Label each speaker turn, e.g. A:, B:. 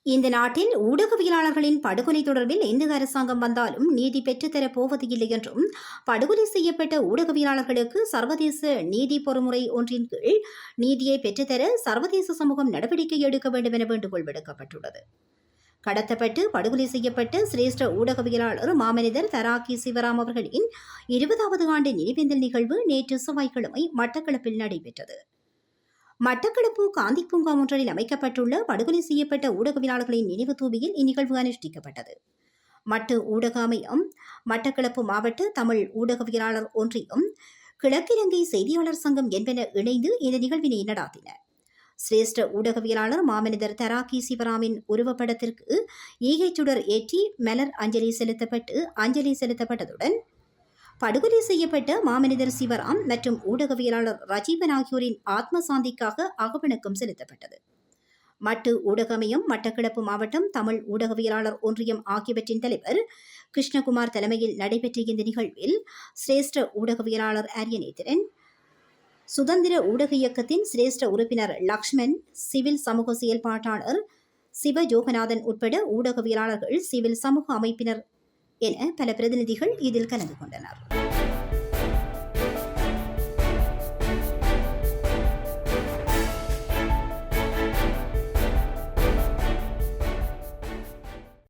A: இந்த நாட்டில் ஊடகவியலாளர்களின் படுகொலை தொடர்பில் எந்த அரசாங்கம் வந்தாலும் நீதி பெற்றுத்தரப் போவதில்லை என்றும், படுகொலை செய்யப்பட்ட ஊடகவியலாளர்களுக்கு சர்வதேச நீதி பொறிமுறை ஒன்றின் கீழ் நீதியை பெற்றுத்தர சர்வதேச சமூகம் நடவடிக்கை எடுக்க வேண்டும் என வேண்டுகோள் விடுக்கப்பட்டுள்ளது. கடத்தப்பட்டு படுகொலை செய்யப்பட்ட சிரேஷ்ட ஊடகவியலாளர் மாமனிதர் தராக்கி சிவராம் அவர்களின் 20வது ஆண்டு நினைவேந்தல் நிகழ்வு நேற்று செவ்வாய்க்கிழமை மட்டக்களப்பில் நடைபெற்றது. மட்டக்களப்பு காந்தி பூங்கா ஒன்றில் அமைக்கப்பட்டுள்ள படுகொலை செய்யப்பட்ட ஊடகவியலாளர்களின் நினைவு தூபியில் இந்நிகழ்வு அனுஷ்டிக்கப்பட்டது. மட்டு ஊடக அமையம், மட்டக்களப்பு மாவட்ட தமிழ் ஊடகவியலாளர் ஒன்றியம், கிழக்கிலங்கை செய்தியாளர் சங்கம் என்பன இணைந்து இந்த நிகழ்வினை நடாத்தின. சிரேஷ்ட ஊடகவியலாளர் மாமனிதர் தராக்கி சிவராமின் உருவப்படத்திற்கு ஈகைச்சுடர் ஏற்றி மலர் அஞ்சலி செலுத்தப்பட்டதுடன் படுகொலை செய்யப்பட்ட மாமனிதர் சிவராம் மற்றும் ஊடகவியலாளர் ரஜீவன் ஆகியோரின் ஆத்ம சாந்திக்காக அகவணக்கம் செலுத்தப்பட்டது. மட்டு ஊடகமையம், மட்டக்களப்பு மாவட்டம் தமிழ் ஊடகவியலாளர் ஒன்றியம் ஆகியவற்றின் தலைவர் கிருஷ்ணகுமார் தலைமையில் நடைபெற்ற இந்த நிகழ்வில் சிரேஷ்ட ஊடகவியலாளர் ஆரியநேத்திரன், சுதந்திர ஊடக இயக்கத்தின் சிரேஷ்ட உறுப்பினர் லக்ஷ்மன், சிவில் சமூக செயல்பாட்டாளர் சிவஜோகநாதன் உட்பட ஊடகவியலாளர்கள், சிவில் சமூக அமைப்பினர் என பல பிரதிநிதிகள் இதில் கலந்து கொண்டனர்.